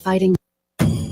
Fighting.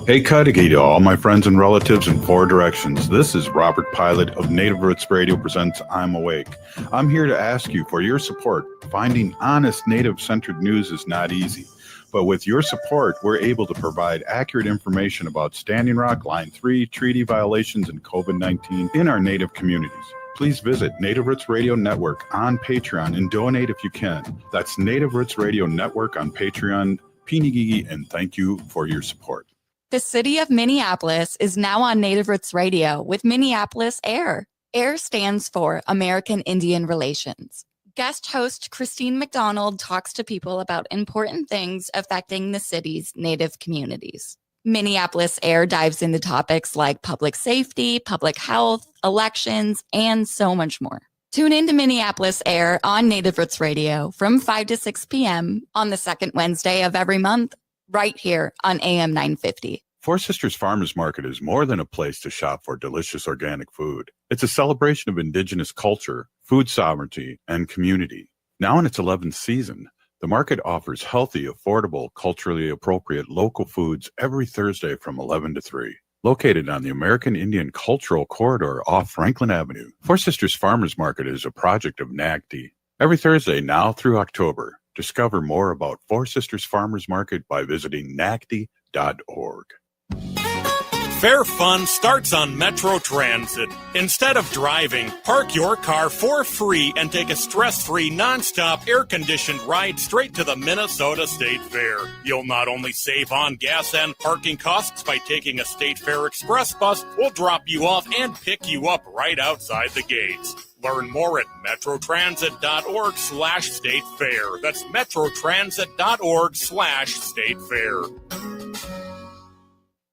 Hey, Cudahy to all my friends and relatives in four directions. This is Robert Pilot of Native Roots Radio presents I'm Awake. I'm here to ask you for your support. Finding honest Native-centered news is not easy. But with your support, we're able to provide accurate information about Standing Rock, Line 3, treaty violations, and COVID-19 in our Native communities. Please visit Native Roots Radio Network on Patreon and donate if you can. That's Native Roots Radio Network on Patreon. Pinigigi, and thank you for your support. The city of Minneapolis is now on Native Roots Radio with Minneapolis AIR. AIR stands for American Indian Relations. Guest host Christine McDonald talks to people about important things affecting the city's Native communities. Minneapolis AIR dives into topics like public safety, public health, elections, and so much more. Tune in to Minneapolis AIR on Native Roots Radio from 5 to 6 p.m. on the second Wednesday of every month, right here on AM 950. Four Sisters Farmers Market is more than a place to shop for delicious organic food. It's a celebration of Indigenous culture, food sovereignty, and community. Now in its 11th season, the market offers healthy, affordable, culturally appropriate local foods every Thursday from 11 to 3. Located on the American Indian Cultural Corridor off Franklin Avenue, Four Sisters Farmers Market is a project of NACD. Every Thursday now through October, discover more about Four Sisters Farmers Market by visiting nacd.org. Fair fun starts on Metro Transit. Instead of driving, park your car for free and take a stress-free, non-stop, air-conditioned ride straight to the Minnesota State Fair. You'll not only save on gas and parking costs by taking a State Fair Express bus, we'll drop you off and pick you up right outside the gates. Learn more at metrotransit.org/state fair. That's metrotransit.org/state fair.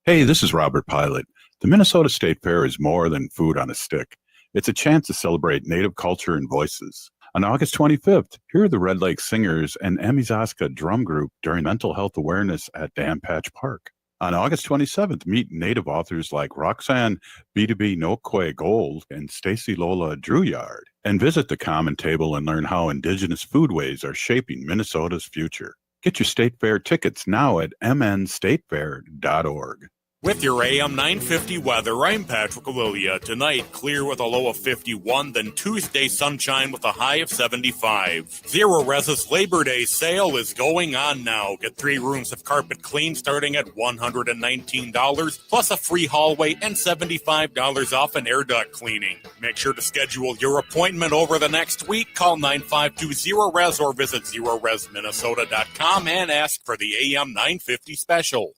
Hey, this is Robert Pilot. The Minnesota State Fair is more than food on a stick. It's a chance to celebrate Native culture and voices. On August 25th, hear the Red Lake Singers and Emizaska Drum Group during Mental Health Awareness at Dan Patch Park. On August 27th, meet Native authors like Roxanne B2B Nokwe Gold and Stacy Lola Druyard, and visit the Common Table and learn how Indigenous foodways are shaping Minnesota's future. Get your State Fair tickets now at mnstatefair.org. With your AM 950 weather, I'm Patrick Alilia. Tonight, clear with a low of 51, then Tuesday, sunshine with a high of 75. Zero Res's Labor Day sale is going on now. Get 3 rooms of carpet clean starting at $119, plus a free hallway and $75 off an air duct cleaning. Make sure to schedule your appointment over the next week. Call 9520-RES or visit zeroresminnesota.com and ask for the AM 950 special.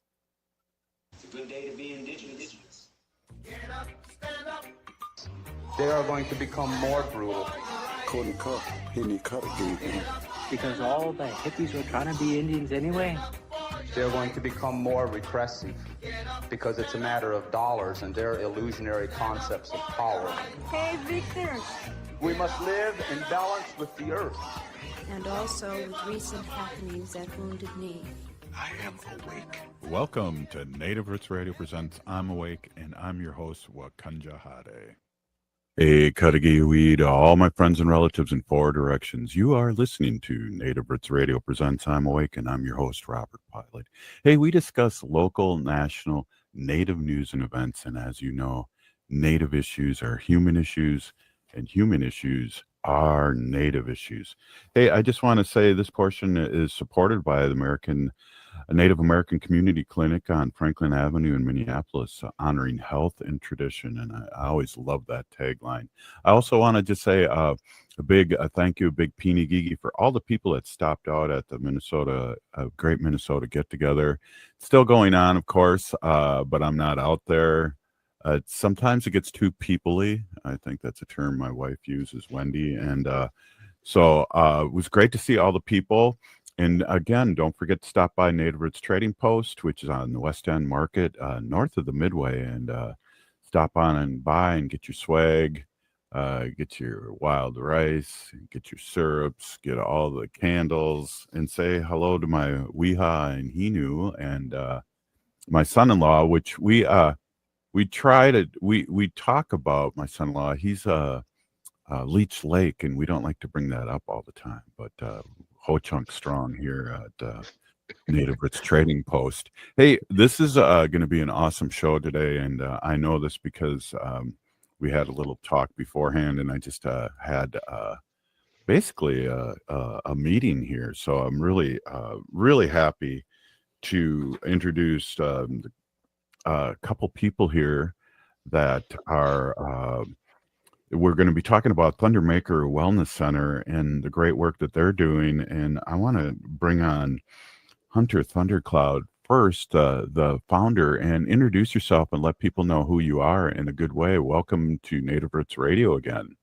Good day to be Indigenous. Get up, stand up. They are going to become more brutal. Because all the hippies were trying to be Indians anyway? They're going to become more repressive because it's a matter of dollars and their illusionary concepts of power. Hey, Victor. We must live in balance with the earth. And also with recent happenings at Wounded Knee. I am awake. Welcome to Native Roots Radio presents I'm Awake, and I'm your host, Wakanja Hade. Hey, Cudahy to all my friends and relatives in four directions. You are listening to Native Roots Radio presents I'm Awake, and I'm your host, Robert Pilot. Hey, we discuss local, national, Native news and events, and as you know, Native issues are human issues, and human issues are Native issues. Hey, I just want to say this portion is supported by the Native American Community Clinic on Franklin Avenue in Minneapolis, honoring health and tradition, and I always love that tagline. I also want to just say a big thank you, a big Pinigigi for all the people that stopped out at the Great Minnesota Get-Together. Still going on, of course, but I'm not out there. Sometimes it gets too people-y. I think that's a term my wife uses, Wendy. And so it was great to see all the people. And again, don't forget to stop by Native Roots Trading Post, which is on the West End Market, north of the Midway, and stop on and buy and get your swag, get your wild rice, get your syrups, get all the candles, and say hello to my Weha and Hinu and my son-in-law, which we talk about my son-in-law. He's Leech Lake, and we don't like to bring that up all the time, but Ho Chunk Strong here at Native Roots Trading Post. Hey, this is going to be an awesome show today, and I know this because we had a little talk beforehand, and I just had basically a meeting here. So I'm really, really happy to introduce a couple people here that are. We're going to be talking about Thundermaker Wellness Center and the great work that they're doing, and I want to bring on Hunter Thundercloud first, the founder, and introduce yourself and let people know who you are in a good way. Welcome to Native Roots Radio again.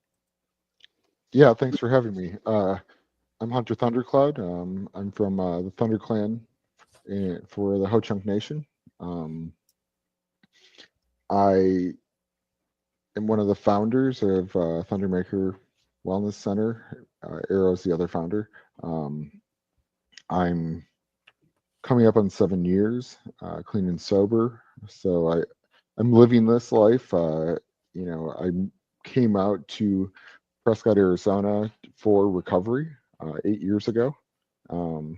Yeah, thanks for having me. I'm Hunter Thundercloud. I'm from the Thunder Clan for the Ho-Chunk Nation. I am one of the founders of Thundermaker Wellness Center. Arrow's the other founder. I'm coming up on 7 years, clean and sober. So I'm living this life. I came out to Prescott, Arizona for recovery 8 years ago. I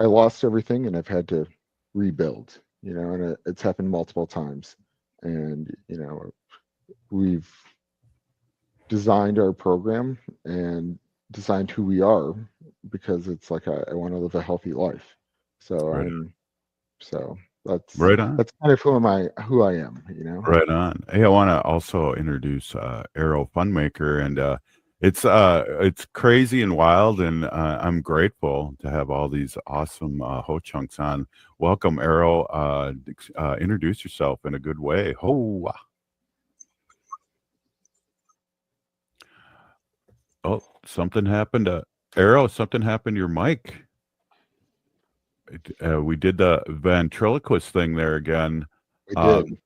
lost everything and I've had to rebuild, and it's happened multiple times. And, we've designed our program and designed who we are because it's like I want to live a healthy life. So that's right on. That's kind of who I am, Right on. Hey, I want to also introduce Arrow Funmaker, and it's crazy and wild, and I'm grateful to have all these awesome ho-chunks on. Welcome, Arrow. Introduce yourself in a good way. Ho! Oh, something happened to Arrow. Something happened to your mic. We did the ventriloquist thing there again. We did.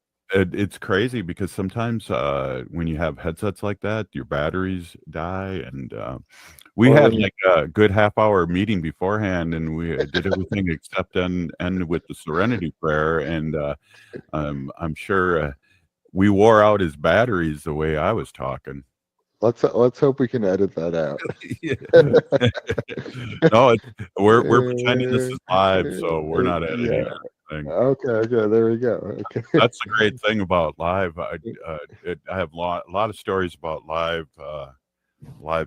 It's crazy because sometimes when you have headsets like that, your batteries die, and we had like a good half-hour meeting beforehand, and we did everything except end with the Serenity Prayer, and I'm sure we wore out his batteries the way I was talking. Let's hope we can edit that out. No, we're pretending this is live, so we're not editing anything. Okay, there we go. Okay. That's the great thing about live. I have a lot of stories about live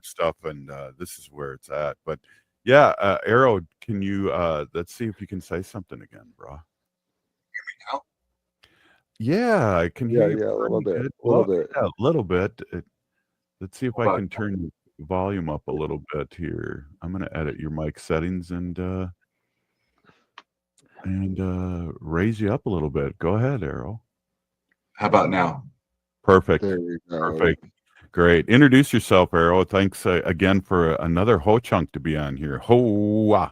stuff, and this is where it's at. But yeah, Arrow, can you let's see if you can say something again, bro. Hear me now? Yeah, I can hear you a little bit. Yeah, a little bit. Let's see if I can turn the volume up a little bit here. I'm going to edit your mic settings and raise you up a little bit. Go ahead, Arrow. How about now? Perfect. There you go. Perfect. Great. Introduce yourself, Arrow. Thanks again for another ho-chunk to be on here. Ho-wah.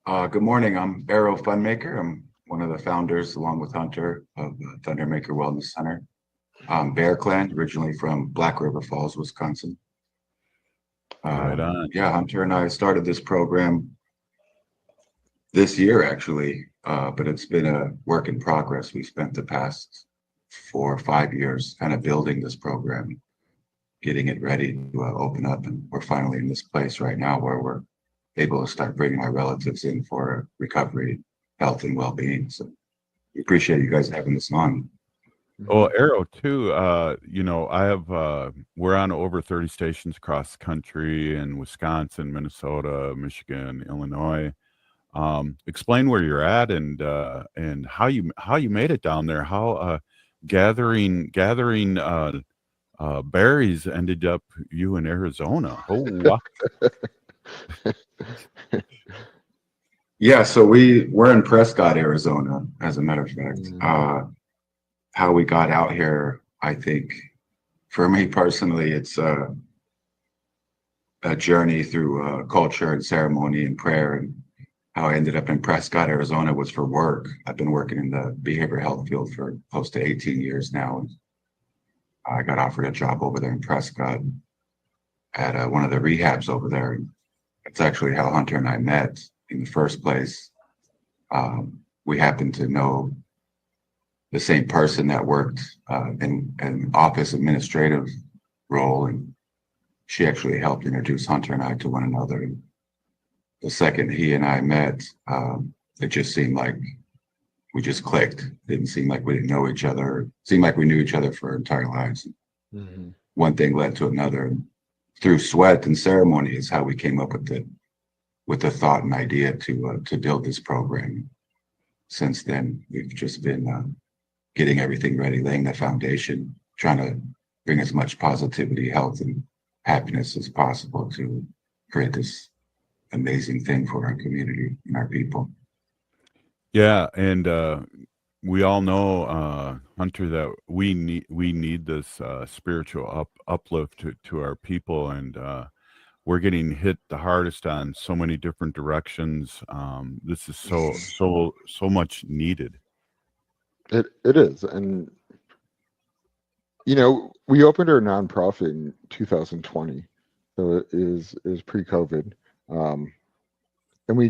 Good morning. I'm Arrow Funmaker. I'm one of the founders, along with Hunter, of Thundermaker Wellness Center. Bear Clan, originally from Black River Falls, Wisconsin. Right on. Yeah, Hunter and I started this program this year, actually, but it's been a work in progress. We spent the past 4 or 5 years kind of building this program, getting it ready to open up, and we're finally in this place right now where we're able to start bringing our relatives in for recovery, health, and well-being. So we appreciate you guys having us on. Well, Arrow too. I have we're on over 30 stations across the country in Wisconsin, Minnesota, Michigan, Illinois. Explain where you're at and how you made it down there. How gathering berries ended up you in Arizona. Oh, wow. Yeah, so we're in Prescott, Arizona, as a matter of fact. How we got out here, I think, for me personally, it's a journey through culture and ceremony and prayer. And how I ended up in Prescott, Arizona was for work. I've been working in the behavioral health field for close to 18 years now. And I got offered a job over there in Prescott at one of the rehabs over there. It's actually how Hunter and I met in the first place. We happened to know the same person that worked in an office administrative role, and she actually helped introduce Hunter and I to one another. the second he and I met, it just seemed like we just clicked. Didn't seem like we didn't know each other. It seemed like we knew each other for our entire lives. Mm-hmm. One thing led to another. Through sweat and ceremony is how we came up with the thought and idea to build this program. Since then, we've just been getting everything ready, laying the foundation, trying to bring as much positivity, health, and happiness as possible to create this amazing thing for our community and our people. Yeah, and we all know, Hunter, that we need this spiritual uplift to our people, and we're getting hit the hardest on so many different directions. This is so much needed. It is, and we opened our nonprofit in 2020, so it is pre-COVID, and we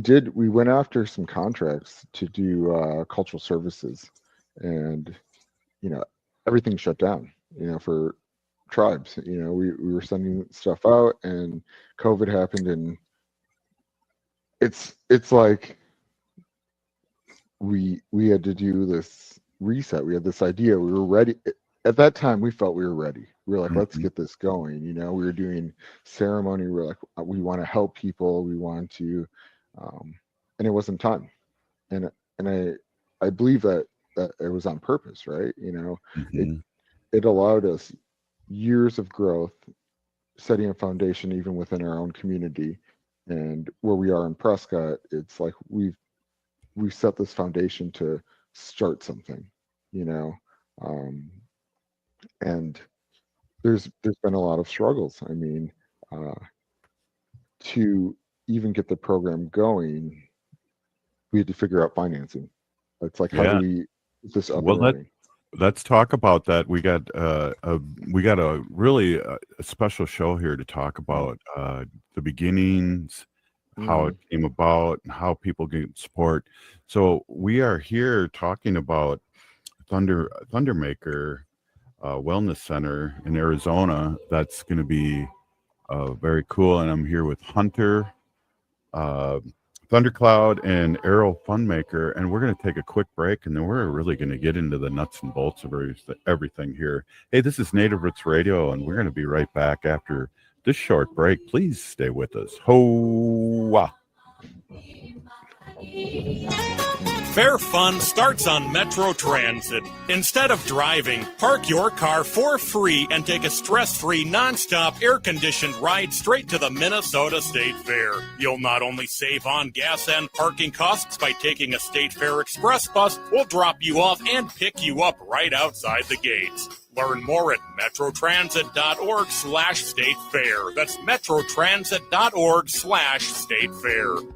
went after some contracts to do cultural services, and everything shut down. For tribes, we were sending stuff out, and COVID happened, and it's like we had to do this reset. We had this idea. We were ready. At that time, we felt we were ready. We were like, let's get this going. We were doing ceremony. We were like, we want to help people. We want to, and it wasn't time. And I believe that it was on purpose, right? It allowed us years of growth, setting a foundation even within our own community. And where we are in Prescott, it's like we've set this foundation to start something, and there's been a lot of struggles. I mean, to even get the program going, we had to figure out financing. It's like, how do we get this up and running? Let's talk about that. We got a really special show here to talk about the beginnings, how it came about, and how people get support. So we are here talking about Thundermaker Wellness Center in Arizona. That's going to be very cool. And I'm here with Hunter, Thundercloud, and Arrow Funmaker, and we're going to take a quick break, and then we're really going to get into the nuts and bolts of everything here. Hey, this is Native Roots Radio, and we're going to be right back after this short break. Please stay with us. Ho-wah. Fair fun starts on Metro Transit. Instead of driving, park your car for free and take a stress-free, non-stop, air-conditioned ride straight to the Minnesota State Fair. You'll not only save on gas and parking costs by taking a State Fair Express bus, we'll drop you off and pick you up right outside the gates. Learn more at metrotransit.org/statefair. That's metrotransit.org/statefair.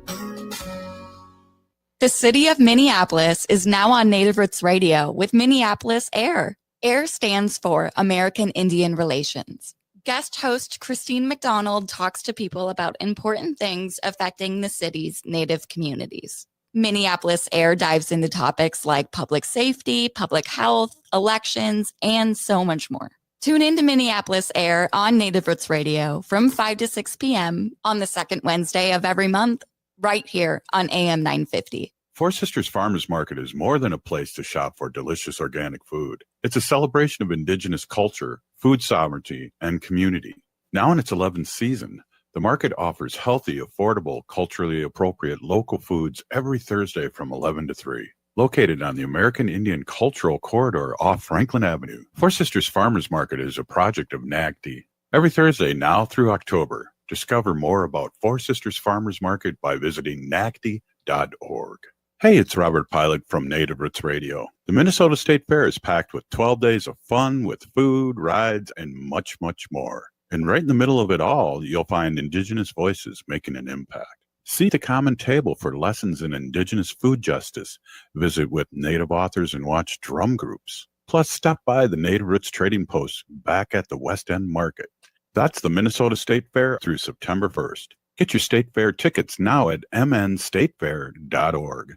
The city of Minneapolis is now on Native Roots Radio with Minneapolis AIR. AIR stands for American Indian Relations. Guest host Christine McDonald talks to people about important things affecting the city's Native communities. Minneapolis AIR dives into topics like public safety, public health, elections, and so much more. Tune in to Minneapolis AIR on Native Roots Radio from 5 to 6 p.m. on the second Wednesday of every month, right here on AM 950. Four Sisters Farmers Market is more than a place to shop for delicious organic food. It's a celebration of Indigenous culture, food sovereignty, and community. Now in its 11th season, the market offers healthy, affordable, culturally appropriate local foods every Thursday from 11 to 3. Located on the American Indian Cultural Corridor off Franklin Avenue, Four Sisters Farmers Market is a project of NAGD. Every Thursday now through October, discover more about Four Sisters Farmers Market by visiting nacd.org. Hey, it's Robert Pilot from Native Roots Radio. The Minnesota State Fair is packed with 12 days of fun with food, rides, and much, much more. And right in the middle of it all, you'll find Indigenous voices making an impact. Seat the common table for lessons in Indigenous food justice. Visit with Native authors and watch drum groups. Plus, stop by the Native Roots Trading Post back at the West End Market. That's the Minnesota State Fair through September 1st. Get your State Fair tickets now at mnstatefair.org.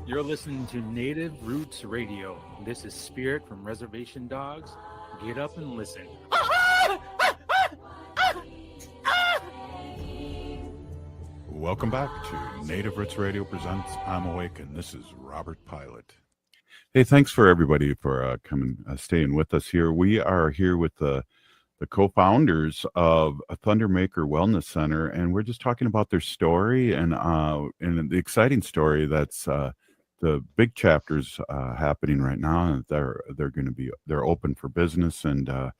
You're listening to Native Roots Radio. This is Spirit from Reservation Dogs. Get up and listen. Welcome back to Native Roots Radio presents I'm Awake, and this is Robert Pilot. Hey, thanks for everybody for coming, staying with us here. We are here with the co-founders of a Thundermaker Wellness Center, and we're just talking about their story and the exciting story that's the big chapters happening right now. They're open for business, and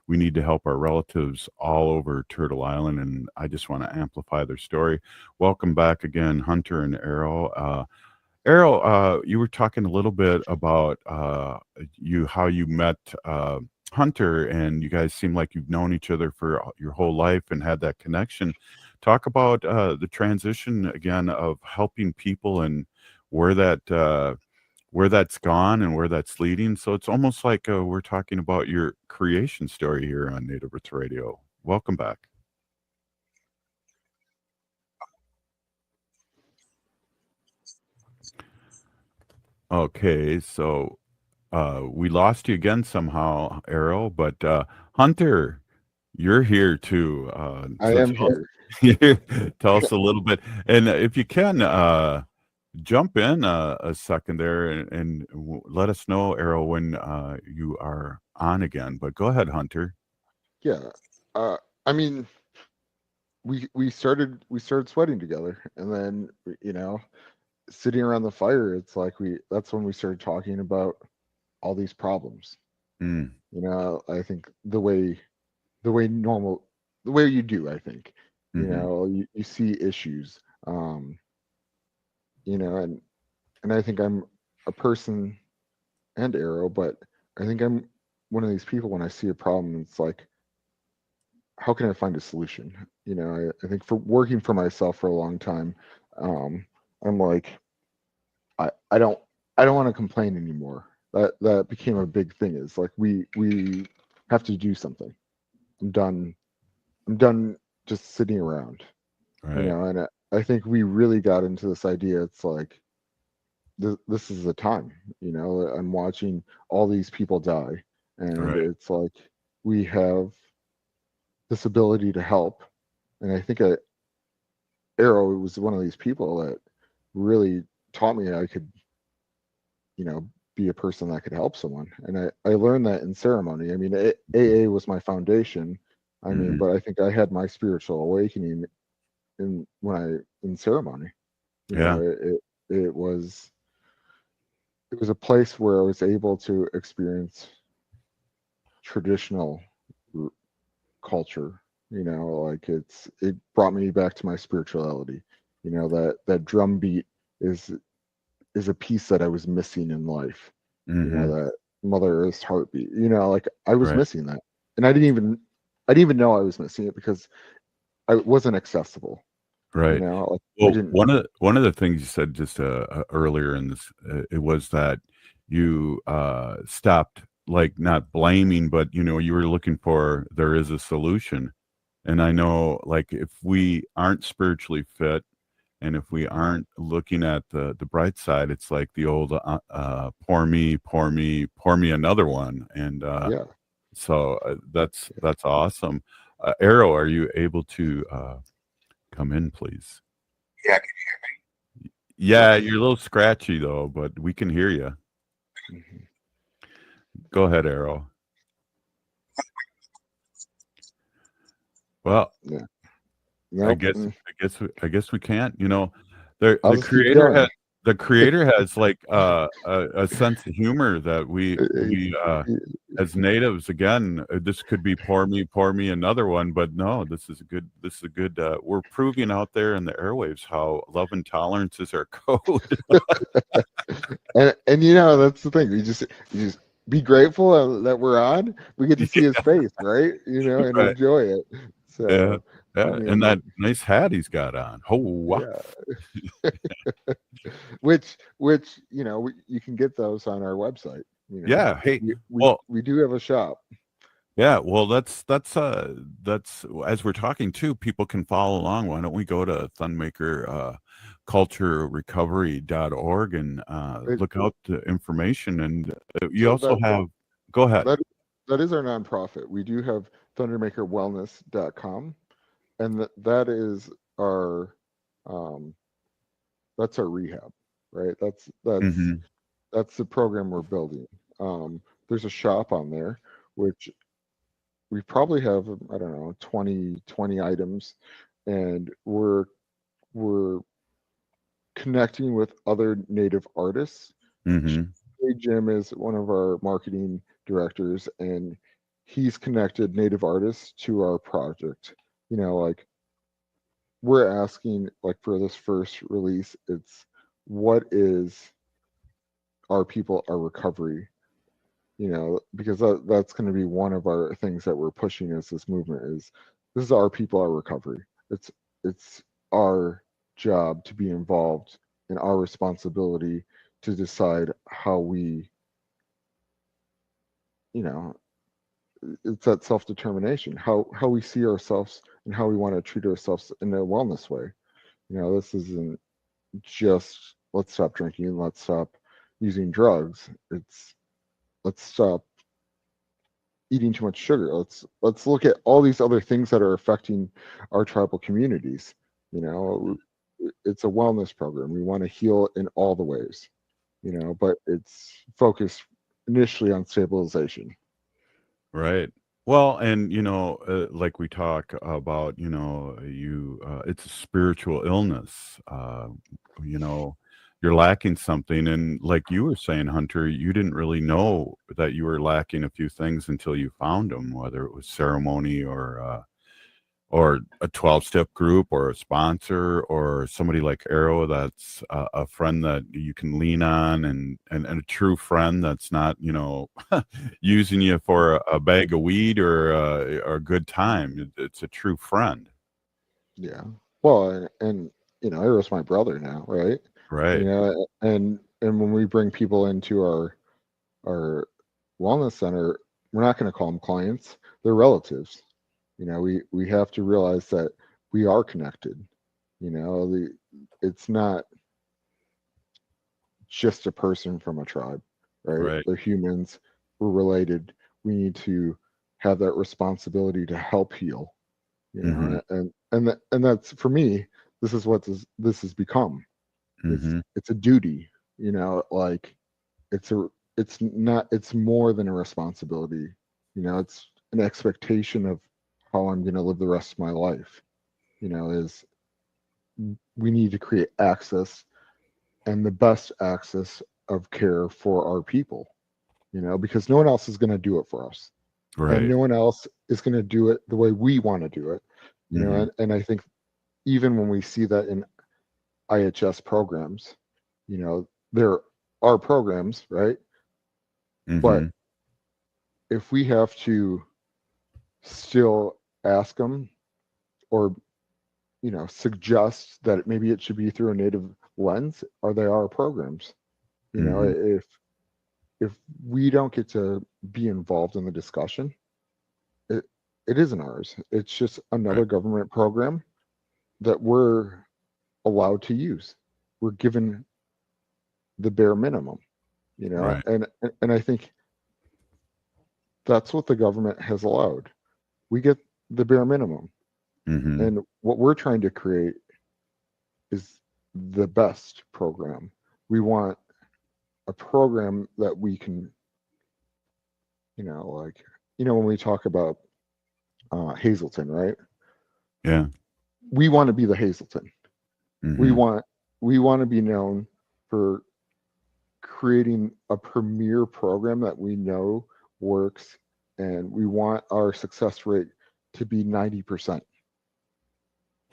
we need to help our relatives all over Turtle Island, and I just want to amplify their story. Welcome back again, Hunter and Arrow. Arrow, you were talking a little bit about how you met Hunter, and you guys seem like you've known each other for your whole life and had that connection. Talk about the transition again of helping people and where that's gone and where that's leading. So it's almost like we're talking about your creation story here on Native Roots Radio. Welcome back. Okay, so we lost you again somehow, Arrow, but Hunter, you're here too. I am here. Tell us a little bit, and if you can, jump in a second there and let us know, Arrow, when you are on again. But go ahead, Hunter. Yeah, I mean, we started sweating together, and then sitting around the fire, it's like that's when we started talking about all these problems. I think the way you do, I think, you see issues, and I think I'm a person, and Arrow, but I think I'm one of these people, when I see a problem, it's like, how can I find a solution? I think for working for myself for a long time, I'm like, I don't want to complain anymore. That became a big thing. Is like we have to do something. I'm done just sitting around. Right. And I think we really got into this idea. It's like this is the time. I'm watching all these people die, and it's like we have this ability to help. And I think Arrow was one of these people that really taught me I could, be a person that could help someone. And I learned that in ceremony. I mean, AA was my foundation. I mean, but I think I had my spiritual awakening in ceremony. It was a place where I was able to experience traditional culture. Like it brought me back to my spirituality. That drum beat is a piece that I was missing in life. That Mother Earth's heartbeat. Like I was missing that, and I didn't even know I was missing it because I wasn't accessible. Right. Like, well, one of the things you said just earlier in this, it was that you stopped, like, not blaming, but you were looking for, there is a solution. And I know, like, if we aren't spiritually fit, and if we aren't looking at the bright side, it's like the old pour me another one. And so that's awesome. Arrow, are you able to come in, please? Yeah, can you hear me? Yeah, you're a little scratchy though, but we can hear you. Go ahead, Arrow. Well, yeah. Nope. I guess we can't. The creator has like a sense of humor that we as natives, again, this could be pour me another one, but no, this is a good we're proving out there in the airwaves how love and tolerance is our code. and that's the thing, you just be grateful that we're on. We get to see his face, right? And enjoy it. So yeah. And that nice hat he's got on. Oh wow. Yeah. which you can get those on our website. Yeah. Hey, we do have a shop. Yeah, well, that's as we're talking too, people can follow along. Why don't we go to Funmaker culturerecovery.org and look out the information, and you also have, go ahead. That is our nonprofit. We do have thundermakerwellness.com, and that is our that's our rehab, right? That's the program we're building. There's a shop on there, which we probably have, I don't know, 20 items, and we're connecting with other native artists. Mm-hmm. Hey, Jim is one of our marketing directors, and he's connected native artists to our project. Like we're asking, like for this first release, it's what is our people, our recovery, because that's going to be one of our things that we're pushing as this movement is this is our people, our recovery. It's our job to be involved and our responsibility to decide how we, you know, it's that self-determination, how we see ourselves and how we want to treat ourselves in a wellness way. This isn't just let's stop drinking, let's stop using drugs. It's let's stop eating too much sugar. Let's look at all these other things that are affecting our tribal communities. It's a wellness program. We want to heal in all the ways, but it's focused initially on stabilization. Right. Well, and like we talk about, it's a spiritual illness. You know, you're lacking something, and like you were saying, Hunter, you didn't really know that you were lacking a few things until you found them, whether it was ceremony or a 12-step group or a sponsor or somebody like Arrow that's a friend that you can lean on and a true friend that's not, using you for a bag of weed or a good time. It's a true friend. Yeah. Well, and Arrow's my brother now, right? Right. And when we bring people into our wellness center, we're not going to call them clients. They're relatives. We have to realize that we are connected. It's not just a person from a tribe, right? Right. They're humans. We're related. We need to have that responsibility to help heal. And that's for me. This is what this has become. It's a duty. Like it's more than a responsibility. It's an expectation of how I'm going to live the rest of my life. Is we need to create access and the best access of care for our people, because no one else is going to do it for us. Right. And no one else is going to do it the way we want to do it. And I think even when we see that in IHS programs, there are programs, right? But if we have to still ask them or suggest that maybe it should be through a native lens, or they are programs. If we don't get to be involved in the discussion, it isn't ours. It's just another government program that we're allowed to use. We're given the bare minimum, Right. and I think that's what the government has allowed. We get the bare minimum. And what we're trying to create is the best program. We want a program that we can, when we talk about Hazleton, right? Yeah. We want to be the Hazleton. We want to be known for creating a premier program that we know works, and we want our success rate to be 90%.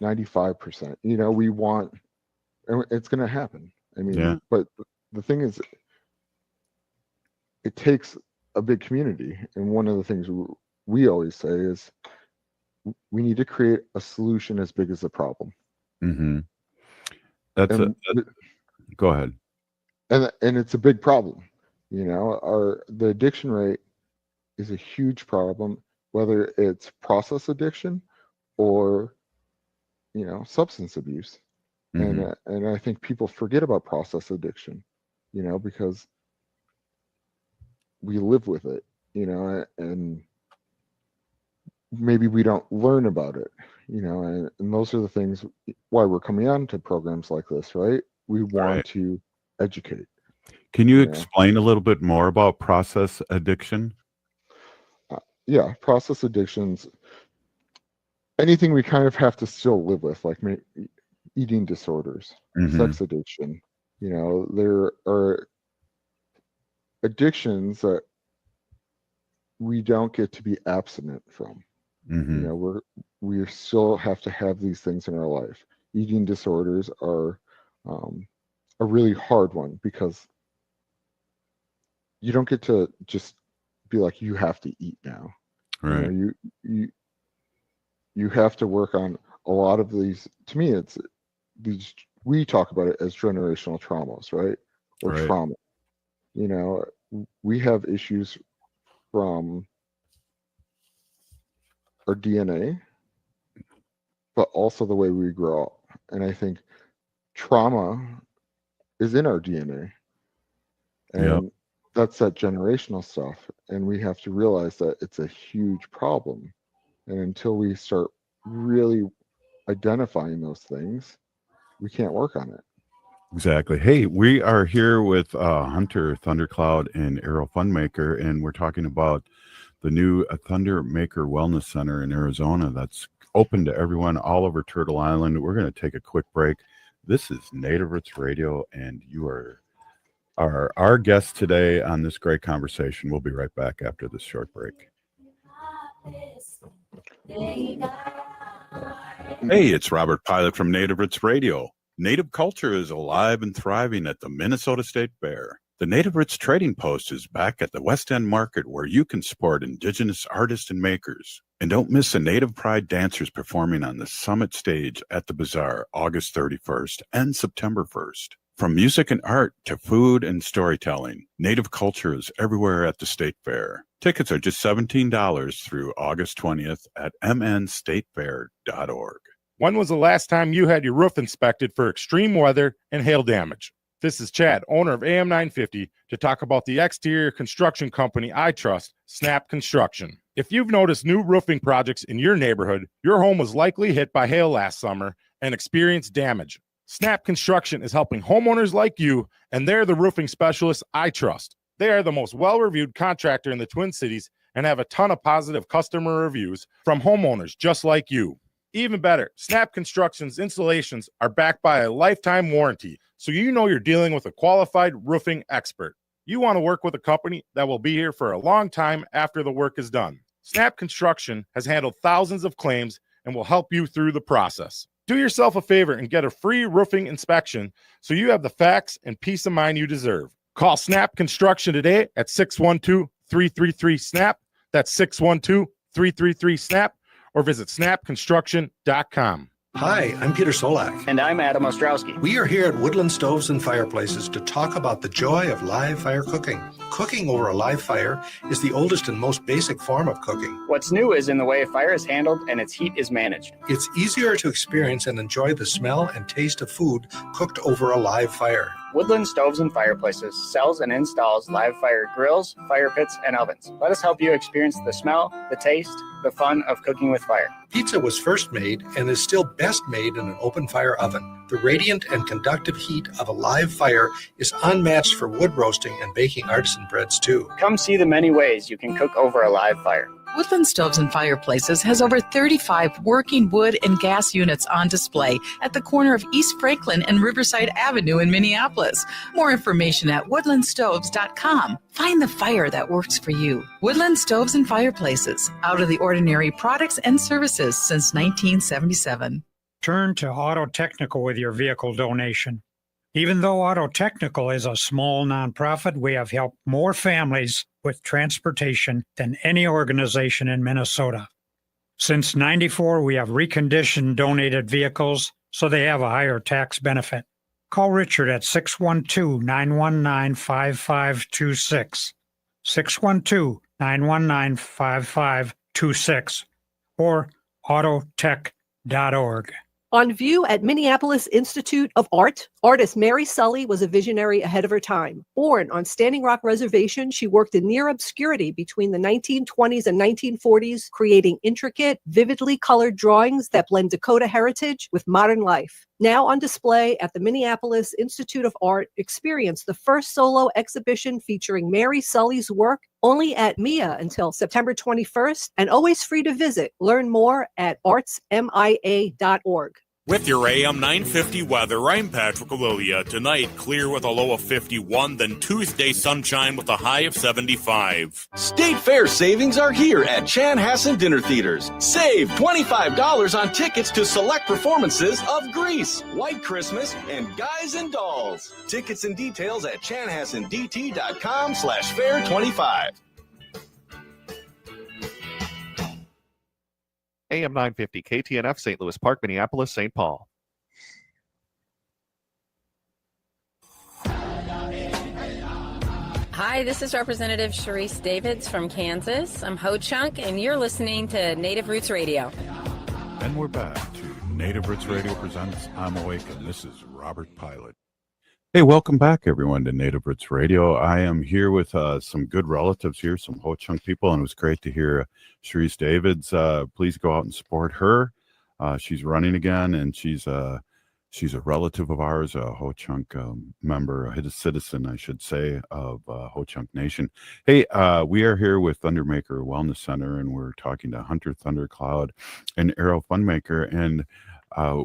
95%. We want, and it's going to happen. I mean, but the thing is, it takes a big community. And one of the things we always say is we need to create a solution as big as the problem. Go ahead. And it's a big problem. The addiction rate is a huge problem, whether it's process addiction or substance abuse. And I think people forget about process addiction, because we live with it, and maybe we don't learn about it, and those are the things why we're coming on to programs like this, right? we want Right. to educate. Can you Yeah. explain a little bit more about process addiction? Yeah, process addictions, anything we kind of have to still live with, like eating disorders, Mhm. sex addiction. There are addictions that we don't get to be abstinent from. Mhm. We still have to have these things in our life. Eating disorders are a really hard one because you don't get to just be like, you have to eat now. Right. You have to work on a lot of these. To me, it's these, we talk about it as generational traumas, right? Or Right. trauma. We have issues from our DNA, but also the way we grow up. And I think trauma is in our DNA. Yep. And that's that generational stuff. And we have to realize that it's a huge problem. And until we start really identifying those things, we can't work on it. Exactly. Hey, we are here with Hunter, Thundercloud, and Arrow Funmaker, and we're talking about the new Thundermaker Wellness Center in Arizona that's open to everyone all over Turtle Island. We're going to take a quick break. This is Native Roots Radio, and you are our guest today on this great conversation. We'll be right back after this short break. Hey, it's Robert Pilot from Native Roots Radio. Native culture is alive and thriving at the Minnesota State Fair. The Native Roots Trading Post is back at the West End Market where you can support Indigenous artists and makers. And don't miss the Native Pride dancers performing on the Summit stage at the Bazaar August 31st and September 1st. From music and art to food and storytelling, Native culture is everywhere at the State Fair. Tickets are just $17 through August 20th at mnstatefair.org. When was the last time you had your roof inspected for extreme weather and hail damage? This is Chad, owner of AM 950, to talk about the exterior construction company I trust, Snap Construction. If you've noticed new roofing projects in your neighborhood, your home was likely hit by hail last summer and experienced damage. Snap Construction is helping homeowners like you, and they're the roofing specialists I trust. They are the most well-reviewed contractor in the Twin Cities and have a ton of positive customer reviews from homeowners just like you. Even better, Snap Construction's installations are backed by a lifetime warranty, so you know you're dealing with a qualified roofing expert. You want to work with a company that will be here for a long time after the work is done. Snap Construction has handled thousands of claims and will help you through the process. Do yourself a favor and get a free roofing inspection so you have the facts and peace of mind you deserve. Call Snap Construction today at 612-333-SNAP. That's 612-333-SNAP. Or visit snapconstruction.com. Hi, I'm Peter Solak. And I'm Adam Ostrowski. We are here at Woodland Stoves and Fireplaces to talk about the joy of live fire cooking. Cooking over a live fire is the oldest and most basic form of cooking. What's new is in the way fire is handled and its heat is managed. It's easier to experience and enjoy the smell and taste of food cooked over a live fire. Woodland Stoves and Fireplaces sells and installs live fire grills, fire pits, and ovens. Let us help you experience the smell, the taste, the fun of cooking with fire. Pizza was first made and is still best made in an open fire oven. The radiant and conductive heat of a live fire is unmatched for wood roasting and baking artisan breads too. Come see the many ways you can cook over a live fire. Woodland Stoves and Fireplaces has over 35 working wood and gas units on display at the corner of East Franklin and Riverside Avenue in Minneapolis. More information at woodlandstoves.com. Find the fire that works for you. Woodland Stoves and Fireplaces, out of the ordinary products and services since 1977. Turn to Auto Technical with your vehicle donation. Even though Auto Technical is a small nonprofit, we have helped more families with transportation than any organization in Minnesota. Since '94, we have reconditioned donated vehicles so they have a higher tax benefit. Call Richard at 612-919-5526, 612-919-5526, or autotech.org. On view at Minneapolis Institute of Art, Artist Mary Sully was a visionary ahead of her time. Born on Standing Rock Reservation, she worked in near obscurity between the 1920s and 1940s, creating intricate, vividly colored drawings that blend Dakota heritage with modern life. Now on display at the Minneapolis Institute of Art, experience the first solo exhibition featuring Mary Sully's work, only at MIA until September 21st, and always free to visit. Learn more at artsmia.org. With your AM 950 weather, I'm Patrick Alilia. Tonight, clear with a low of 51, then Tuesday, sunshine with a high of 75. State Fair savings are here at Chanhassen Dinner Theaters. Save $25 on tickets to select performances of Grease, White Christmas, and Guys and Dolls. Tickets and details at chanhassendt.com/fair25. AM 950 KTNF, St. Louis Park, Minneapolis, St. Paul. Hi, this is Representative Sharice Davids from Kansas. I'm Ho Chunk, and you're listening to Native Roots Radio. And we're back to Native Roots Radio presents I'm Awake, and this is Robert Pilot. Hey, welcome back, everyone, to Native Roots Radio. I am here with some good relatives here, some Ho Chunk people, and it was great to hear Sharice Davids. Please go out and support her. She's running again, and she's a relative of ours, a Ho Chunk member, a citizen, I should say, of Ho Chunk Nation. Hey, we are here with Thundermaker Wellness Center, and we're talking to Hunter Thundercloud and Arrow Funmaker, and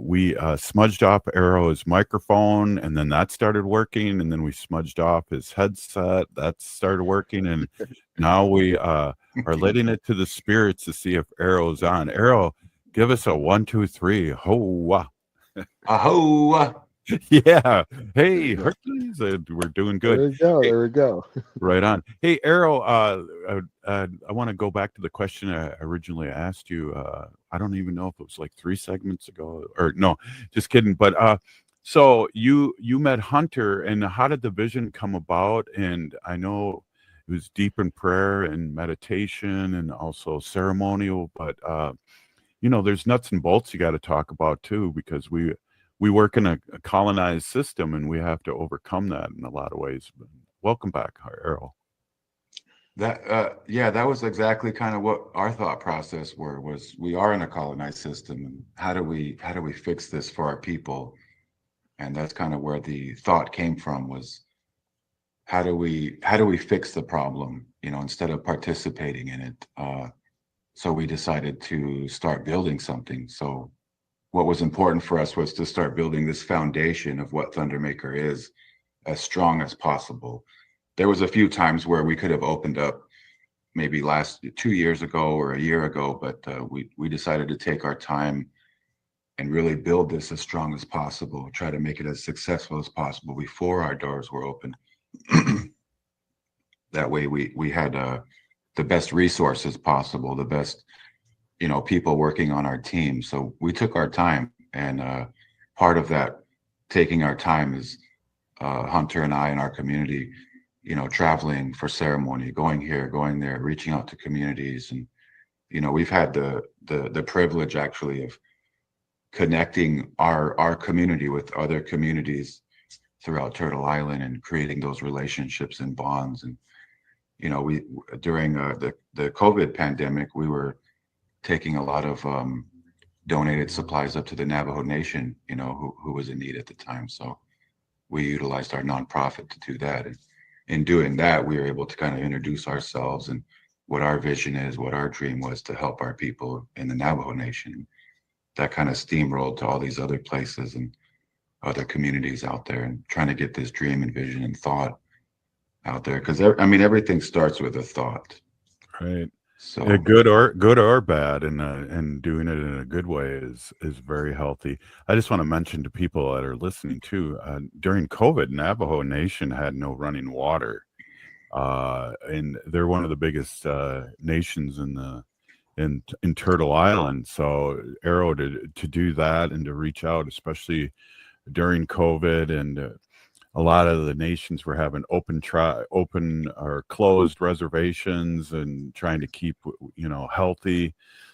we smudged off Arrow's microphone, and then that started working, and then we smudged off his headset, that started working, and now we are letting it to the spirits to see if Arrow's on. Arrow, give us a 1, 2, 3. Ho-wah. Aho! Yeah. Hey, Hercules, we're doing good. There we go. Hey, there we go. right on. Hey, Arrow, I want to go back to the question I originally asked you. I don't even know if it was like 3 segments ago, or no, just kidding. But so you met Hunter, and how did the vision come about? And I know it was deep in prayer and meditation and also ceremonial, but there's nuts and bolts you got to talk about too, because we work in a colonized system, and we have to overcome that in a lot of ways. But welcome back, Errol. That was exactly kind of what our thought process was we are in a colonized system, and how do we fix this for our people? And that's kind of where the thought came from, was how do we fix the problem, instead of participating in it. So we decided to start building something. So what was important for us was to start building this foundation of what Thundermaker is as strong as possible. There was a few times where we could have opened up maybe 2 years ago or a year ago, but we decided to take our time and really build this as strong as possible, try to make it as successful as possible before our doors were open. That way we had the best resources possible, the best people working on our team. So we took our time, and part of that taking our time is Hunter and I and our community, traveling for ceremony, going here, going there, reaching out to communities. And we've had the privilege actually of connecting our community with other communities throughout Turtle Island and creating those relationships and bonds. And we during the COVID pandemic, we were taking a lot of donated supplies up to the Navajo Nation, who was in need at the time. So we utilized our nonprofit to do that. And in doing that, we were able to kind of introduce ourselves and what our vision is, what our dream was to help our people in the Navajo Nation. That kind of steamrolled to all these other places and other communities out there, and trying to get this dream and vision and thought out there. Because everything starts with a thought. Right. So good or bad, and doing it in a good way is very healthy. I just want to mention to people that are listening too, during COVID, Navajo Nation had no running water, and they're one of the biggest nations in Turtle Island. So Arrow to do that and to reach out, especially during COVID, and a lot of the nations were having open or closed reservations and trying to keep, healthy.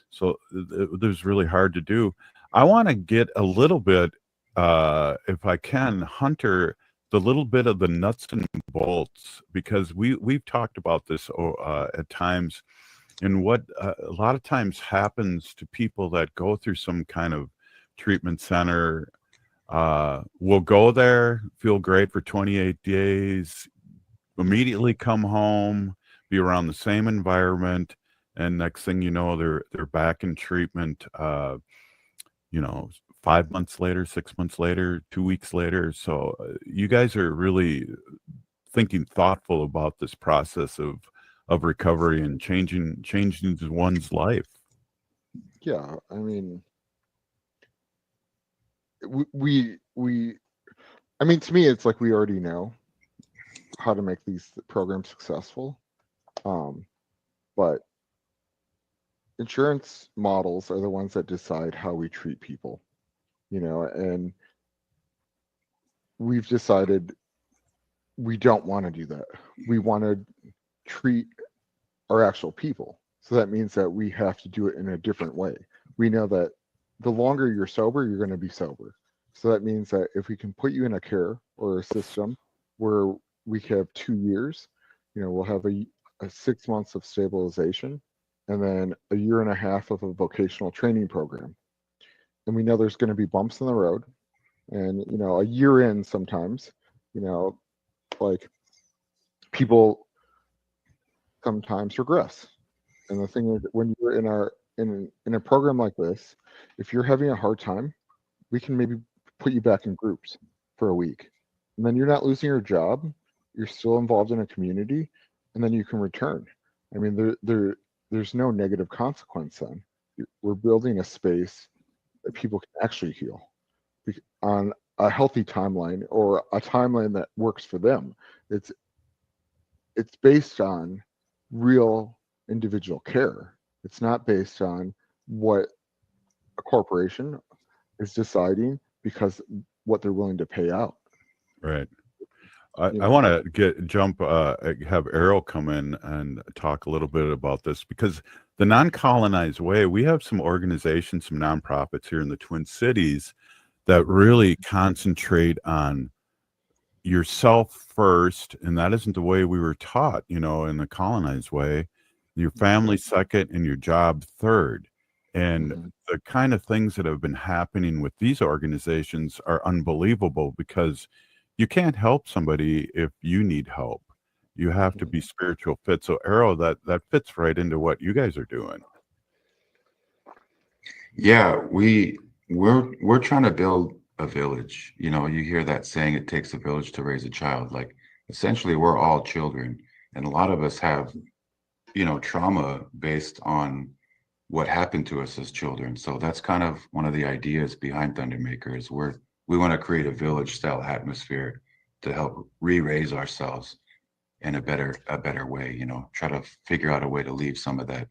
So it was really hard to do. I want to get a little bit if I can, Hunter, the little bit of the nuts and bolts, because we've talked about this at times, and what a lot of times happens to people that go through some kind of treatment center. Will go there, feel great for 28 days, immediately come home, be around the same environment, and next thing you know, they're back in treatment. 5 months later, 6 months later, 2 weeks later. So you guys are really thinking thoughtful about this process of recovery and changing one's life. Yeah, I mean, we I mean, to me, it's like we already know how to make these programs successful. But insurance models are the ones that decide how we treat people, and we've decided we don't want to do that. We want to treat our actual people. So that means that we have to do it in a different way. We know that the longer you're sober, you're going to be sober. So that means that if we can put you in a care or a system where we have 2 years, we'll have a 6 months of stabilization and then a year and a half of a vocational training program. And we know there's going to be bumps in the road. And, a year in sometimes, like people sometimes regress. And the thing is, when you're in a program like this, if you're having a hard time, we can maybe put you back in groups for a week, and then you're not losing your job. You're still involved in a community, and then you can return. I mean, there's no negative consequence then. We're building a space that people can actually heal on a healthy timeline, or a timeline that works for them. It's based on real individual care. It's not based on what a corporation is deciding because what they're willing to pay out. Right. I want to have Errol come in and talk a little bit about this, because the non-colonized way, we have some organizations, some nonprofits here in the Twin Cities that really concentrate on yourself first, and that isn't the way we were taught, in the colonized way. Your family second and your job third. And the kind of things that have been happening with these organizations are unbelievable, because you can't help somebody if you need help. You have to be spiritual fit. So Arrow, that fits right into what you guys are doing. Yeah, we're trying to build a village. You hear that saying, it takes a village to raise a child. Like, essentially, we're all children, and a lot of us have, trauma based on what happened to us as children. So that's kind of one of the ideas behind Thundermaker, is we want to create a village style atmosphere to help re-raise ourselves in a better way, try to figure out a way to leave some of that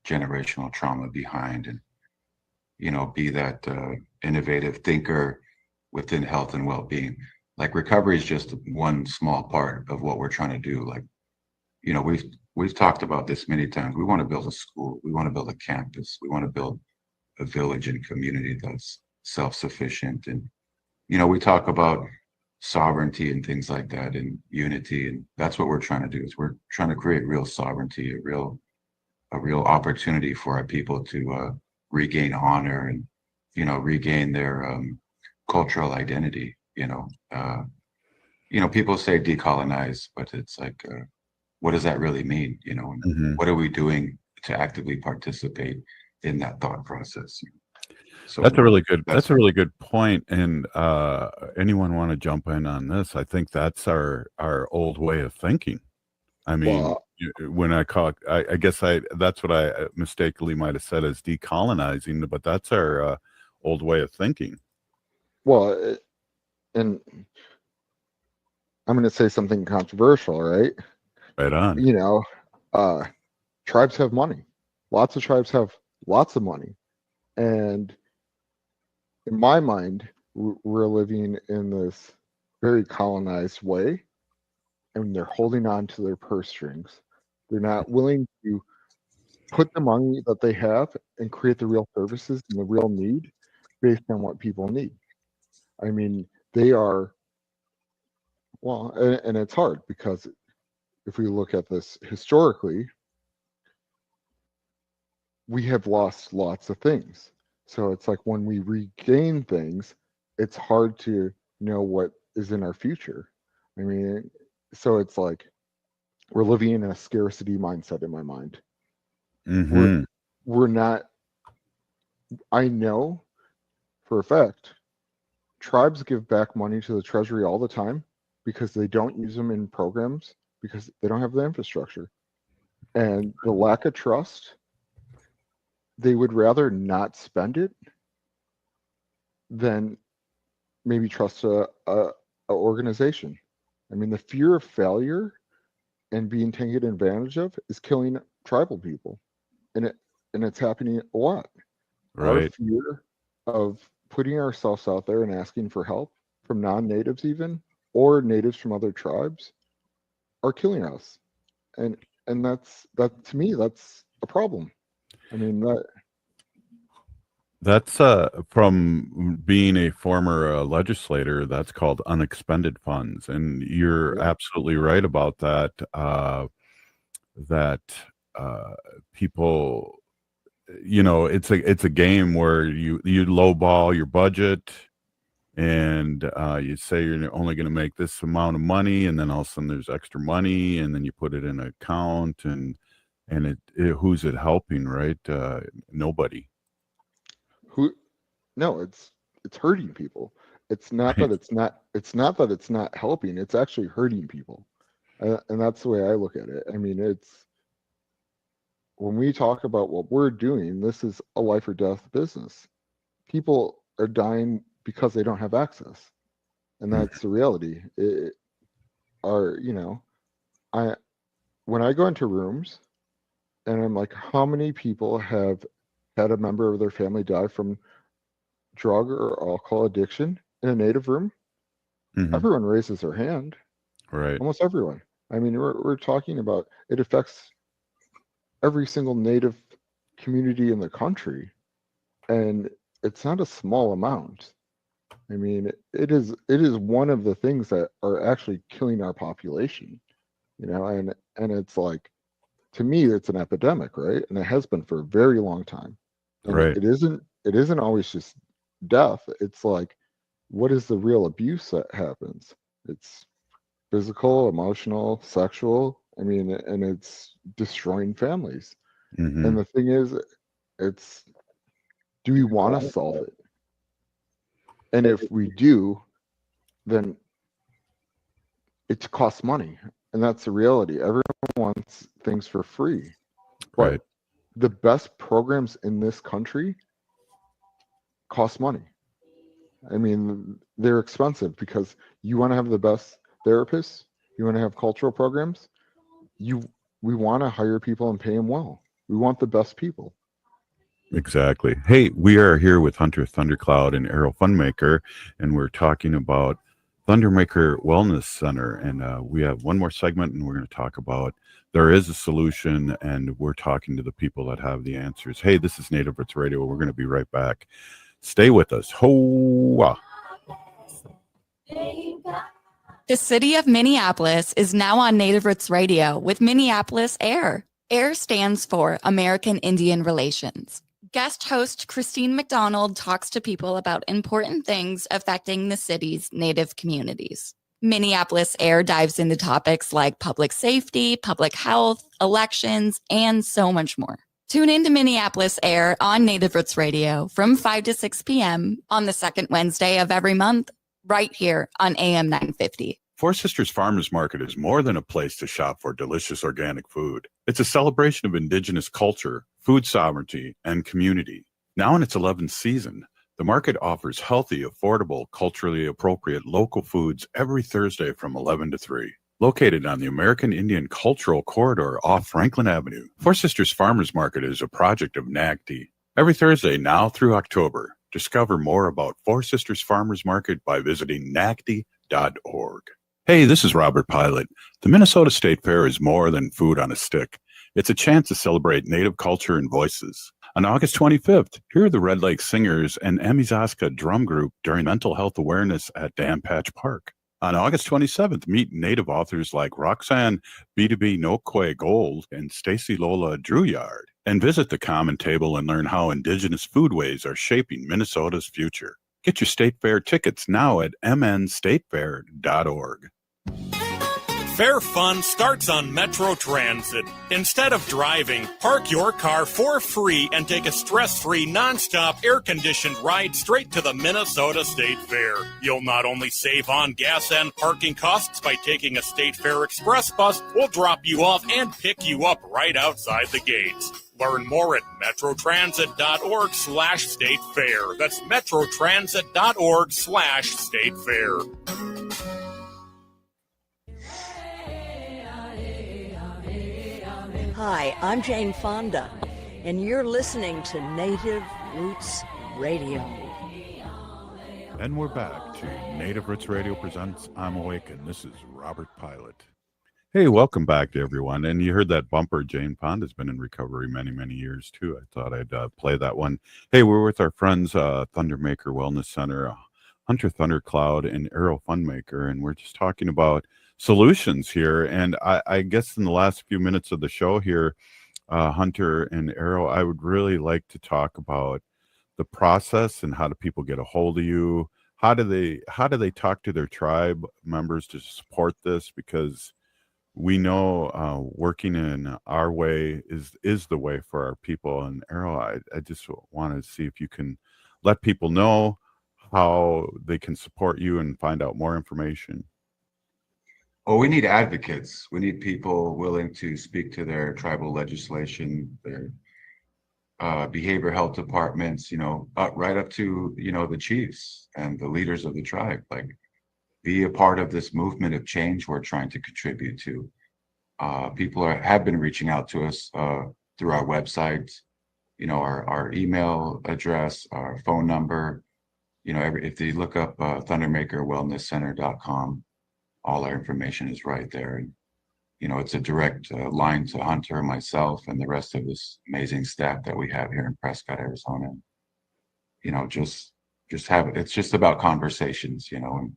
generational trauma behind, and be that innovative thinker within health and well-being. Like, recovery is just one small part of what we're trying to do. Like, we've talked about this many times. We want to build a school. We want to build a campus. We want to build a village and community that's self-sufficient. And, we talk about sovereignty and things like that, and unity. And that's what we're trying to do, is we're trying to create real sovereignty, a real opportunity for our people to regain honor and, regain their cultural identity. People say decolonize, but it's like, what does that really mean? And what are we doing to actively participate in that thought process? So that's a really good point. And anyone want to jump in on this? I think that's our old way of thinking. I mean, when I guess that's what I mistakenly might have said as decolonizing, but that's our old way of thinking. Well, and I'm going to say something controversial, right? Right on. Tribes have money. Lots of tribes have lots of money. And in my mind, we're living in this very colonized way, and they're holding on to their purse strings. They're not willing to put the money that they have and create the real services and the real need based on what people need. I mean, they are, well, and it's hard because if we look at this historically, we have lost lots of things. So it's like when we regain things, it's hard to know what is in our future. I mean, so it's like we're living in a scarcity mindset in my mind. We're not, I know for a fact, tribes give back money to the treasury all the time because they don't use them in programs because they don't have the infrastructure. And the lack of trust, they would rather not spend it than maybe trust a organization. I mean, the fear of failure and being taken advantage of is killing tribal people, and it's happening a lot. Our Right. fear of putting ourselves out there and asking for help from non-natives, even or natives from other tribes, are killing us, and that to me, that's a problem. I mean, That's from being a former legislator. That's called unexpended funds, and you're absolutely right about that. That people, it's a game where you lowball your budget, and you say you're only going to make this amount of money, and then all of a sudden there's extra money, and then you put it in an account, and who's it helping, right? Nobody. No, it's hurting people. It's not that it's not helping, it's actually hurting people. And that's the way I look at it. I mean, it's when we talk about what we're doing, this is a life or death business. People are dying because they don't have access, and that's the reality. When I go into rooms and I'm like, how many people have had a member of their family die from drug or alcohol addiction in a native room? Everyone raises their hand. Right. Almost everyone. I mean, we're talking about, it affects every single native community in the country, and it's not a small amount. I mean, it is one of the things that are actually killing our population, and it's like, to me, it's an epidemic, right? And it has been for a very long time. And Right. it isn't always just death. It's like, what is the real abuse that happens? It's physical, emotional, sexual. I mean, and it's destroying families. And the thing is, it's, do we want to solve it? And if we do, then it costs money. And that's the reality. Everyone wants things for free. But Right. the best programs in this country cost money. I mean, they're expensive because you want to have the best therapists, you want to have cultural programs, we want to hire people and pay them well. We want the best people. Exactly. Hey, we are here with Hunter Thundercloud and Arrow Funmaker, and we're talking about Thundermaker Wellness Center. And we have one more segment, and we're going to talk about there is a solution, and we're talking to the people that have the answers. Hey, this is Native Roots Radio. We're going to be right back. Stay with us. Ho-ah. The city of Minneapolis is now on Native Roots Radio with Minneapolis AIR. AIR stands for American Indian Relations. Guest host Christine McDonald talks to people about important things affecting the city's Native communities. Minneapolis AIR dives into topics like public safety, public health, elections, and so much more. Tune into Minneapolis AIR on Native Roots Radio from 5 to 6 p.m. on the second Wednesday of every month, right here on AM 950. Four Sisters Farmers Market is more than a place to shop for delicious organic food. It's a celebration of Indigenous culture, food sovereignty, and community. Now in its 11th season, the market offers healthy, affordable, culturally appropriate local foods every Thursday from 11 to 3. Located on the American Indian Cultural Corridor off Franklin Avenue, Four Sisters Farmers Market is a project of NACD. Every Thursday now through October, discover more about Four Sisters Farmers Market by visiting nacd.org. Hey, this is Robert Pilot. The Minnesota State Fair is more than food on a stick. It's a chance to celebrate Native culture and voices. On August 25th, hear the Red Lake Singers and Emizaska Drum Group during Mental Health Awareness at Dan Patch Park. On August 27th, meet Native authors like Roxanne B2B Nokwe Gold and Stacy Lola Drouillard, and visit the Common Table and learn how Indigenous foodways are shaping Minnesota's future. Get your State Fair tickets now at mnstatefair.org. Fair fun starts on Metro Transit. Instead of driving, park your car for free and take a stress-free, non-stop, air-conditioned ride straight to the Minnesota State Fair. You'll not only save on gas and parking costs by taking a State Fair Express bus, we'll drop you off and pick you up right outside the gates. Learn more at metrotransit.org/state fair. That's metrotransit.org/state fair. Hi, I'm Jane Fonda, and you're listening to Native Roots Radio. And we're back to Native Roots Radio presents I'm Awake, and this is Robert Pilot. Hey, welcome back to everyone. And you heard that bumper. Jane Fonda's been in recovery many, many years, too. I thought I'd play that one. Hey, we're with our friends, Thundermaker Wellness Center, Hunter Thundercloud, and Arrow Funmaker, and we're just talking about solutions here. And I guess in the last few minutes of the show here, Hunter and Arrow, I would really like to talk about the process and how do people get a hold of you? How do they talk to their tribe members to support this? Because we know working in our way is the way for our people. And Arrow, I just want to see if you can let people know how they can support you and find out more information. Oh, we need advocates. We need people willing to speak to their tribal legislation, their behavioral health departments, right up to, the chiefs and the leaders of the tribe. Like, be a part of this movement of change we're trying to contribute to. People have been reaching out to us through our website, our email address, our phone number. If they look up thundermakerwellnesscenter.com, all our information is right there. And, it's a direct line to Hunter and myself and the rest of this amazing staff that we have here in Prescott, Arizona. Just have it's just about conversations, and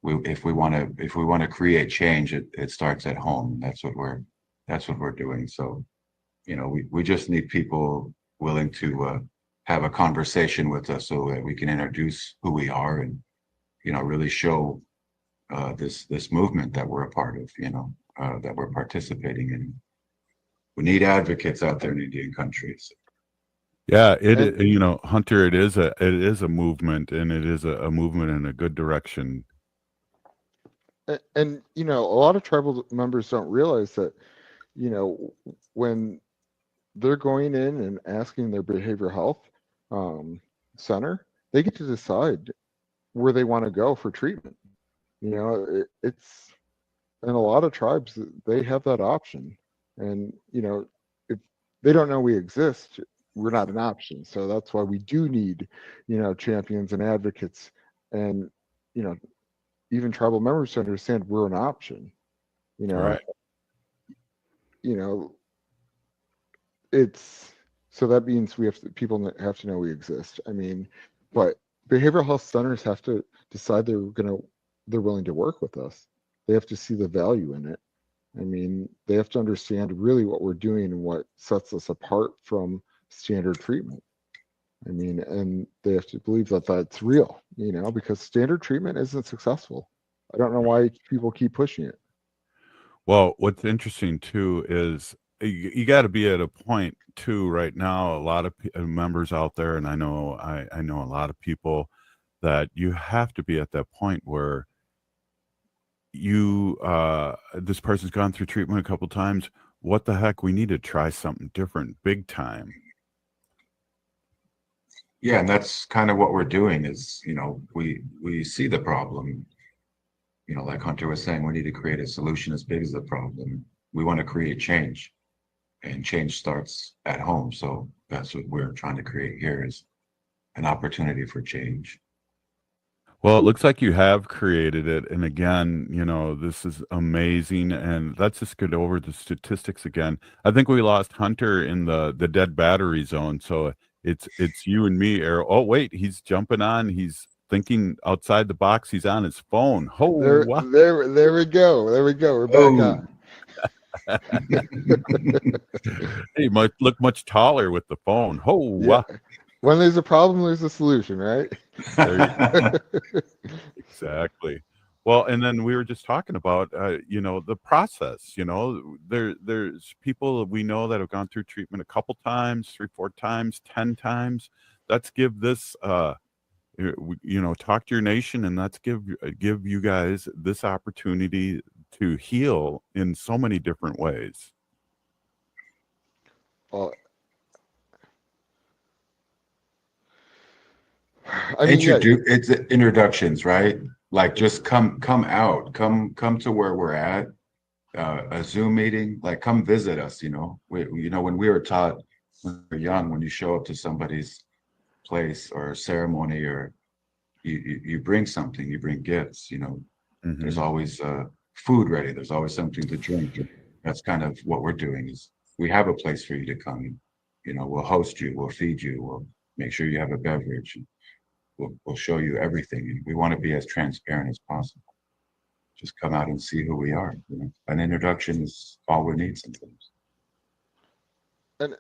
if we want to create change, it starts at home. That's what we're doing. So, we just need people willing to have a conversation with us so that we can introduce who we are and, really show this movement that we're a part of, that we're participating in. We need advocates out there in Indian countries. Yeah, Hunter, it is a movement, and it is a movement in a good direction. And a lot of tribal members don't realize that, when they're going in and asking their behavioral health center, they get to decide where they want to go for treatment. It's in a lot of tribes, they have that option. And, if they don't know we exist, we're not an option. So that's why we do need, champions and advocates and, even tribal members to understand we're an option. Right. It's so that means people have to know we exist. But behavioral health centers have to decide they're willing to work with us. They have to see the value in it. They have to understand really what we're doing and what sets us apart from standard treatment. And they have to believe that that's real, because standard treatment isn't successful. I don't know why people keep pushing it. Well, what's interesting too is you got to be at a point too right now. A lot of members out there, and I know a lot of people, that you have to be at that point where this person's gone through treatment a couple times. What the heck? We need to try something different, big time. Yeah, and that's kind of what we're doing is, we see the problem. Like Hunter was saying, we need to create a solution as big as the problem. We want to create change, and change starts at home. So that's what we're trying to create here, is an opportunity for change. Well, it looks like you have created it. And again, this is amazing. And let's just get over the statistics again. I think we lost Hunter in the dead battery zone. So it's you and me, Arrow. Oh, wait, he's jumping on. He's thinking outside the box. He's on his phone. Oh, wow. There we go. We're back on. He might look much taller with the phone. Oh, wow. When there's a problem, there's a solution, right? Exactly. Well, and then we were just talking about, the process. There's people we know that have gone through treatment a couple times, 3, 4 times, 10 times. Let's give this, talk to your nation, and let's give you guys this opportunity to heal in so many different ways. Well, it's introductions, right? Like, just come out, come to where we're at, a Zoom meeting, like, come visit us. When we were taught when we were young, when you show up to somebody's place or ceremony, or you bring something, you bring gifts, there's always food ready, there's always something to drink. That's kind of what we're doing, is we have a place for you to come. We'll host you, we'll feed you, we'll make sure you have a beverage. We'll show you everything. We want to be as transparent as possible. Just come out and see who we are. An introduction is all we need sometimes. And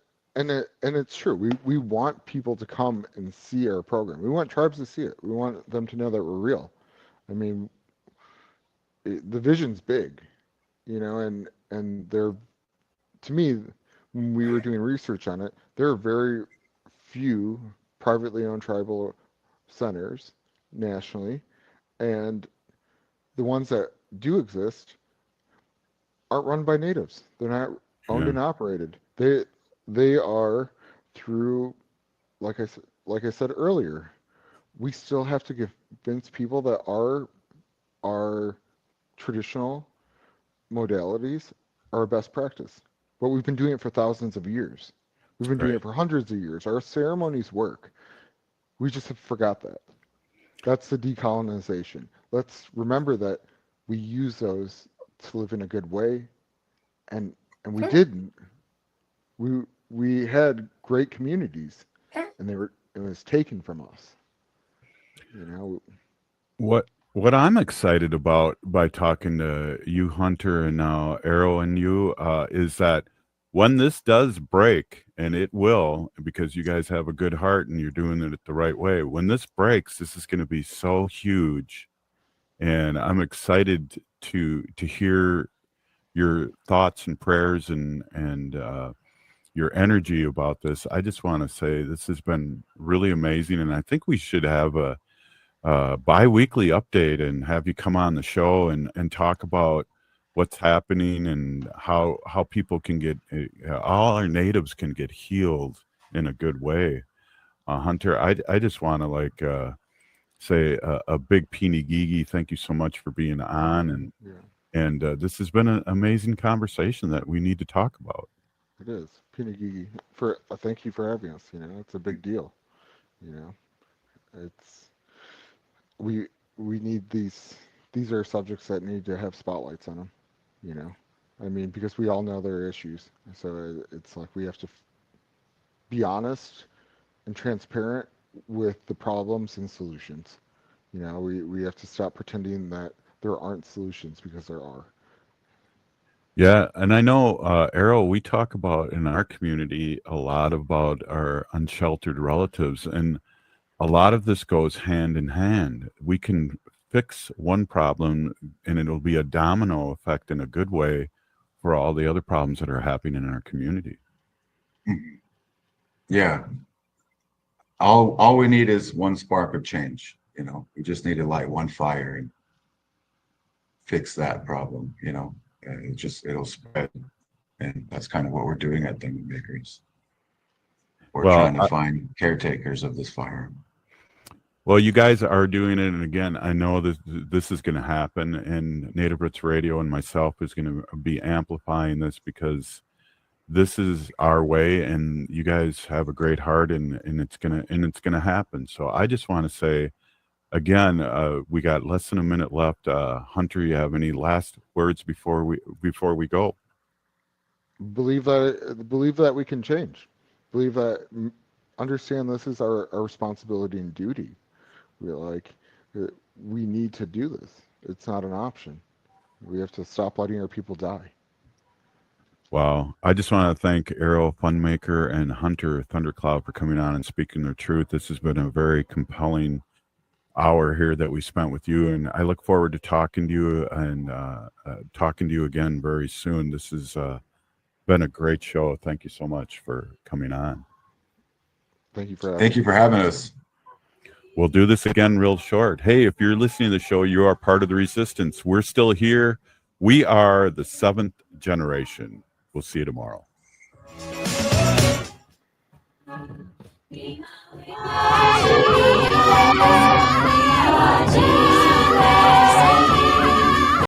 it's true. We want people to come and see our program. We want tribes to see it. We want them to know that we're real. I mean, the vision's big, and there, to me, when we were doing research on it, there are very few privately owned tribal centers nationally, and the ones that do exist aren't run by natives. They're not owned and operated. They are through, like I said earlier, we still have to convince people that our traditional modalities are best practice. But we've been doing it for thousands of years. We've been doing it for hundreds of years. Our ceremonies work. We just have forgot that. That's the decolonization. Let's remember that we use those to live in a good way, and we didn't. We had great communities, and it was taken from us. What I'm excited about by talking to you, Hunter, and now Arrow and you, is that when this does break, and it will, because you guys have a good heart and you're doing it the right way, when this breaks, this is going to be so huge. And I'm excited to hear your thoughts and prayers and your energy about this. I just want to say this has been really amazing, and I think we should have a bi-weekly update and have you come on the show and talk about what's happening and how people can get, all our natives can get healed in a good way. Hunter, I just want to say a big Peeny Gigi, thank you so much for being on, and this has been an amazing conversation that we need to talk about. It is. Peeny Gigi, thank you for having us. It's a big deal. It's we need these are subjects that need to have spotlights on them. I mean, because we all know there are issues, so it's like we have to be honest and transparent with the problems and solutions. We have to stop pretending that there aren't solutions, because there are. Yeah, and I know, Arrow, we talk about in our community a lot about our unsheltered relatives, and a lot of this goes hand in hand. We can fix one problem, and it'll be a domino effect in a good way for all the other problems that are happening in our community. Yeah. All we need is one spark of change. We just need to light one fire and fix that problem. It'll spread, and that's kind of what we're doing at Thundermakers. We're trying to find caretakers of this fire. Well, you guys are doing it, and again, I know this is going to happen, and Native Roots Radio and myself is going to be amplifying this, because this is our way, and you guys have a great heart, and it's gonna happen. So I just want to say, again, we got less than a minute left. Hunter, you have any last words before we go? Believe that we can change. Believe that. Understand this is our responsibility and duty. We need to do this. It's not an option. We have to stop letting our people die. Wow. I just want to thank Arrow, Funmaker, and Hunter Thundercloud for coming on and speaking their truth. This has been a very compelling hour here that we spent with you, and I look forward to talking to you and talking to you again very soon. This has been a great show. Thank you so much for coming on. Thank you for having us. We'll do this again real short. Hey, if you're listening to the show, you are part of the resistance. We're still here. We are the 7th generation. We'll see you tomorrow.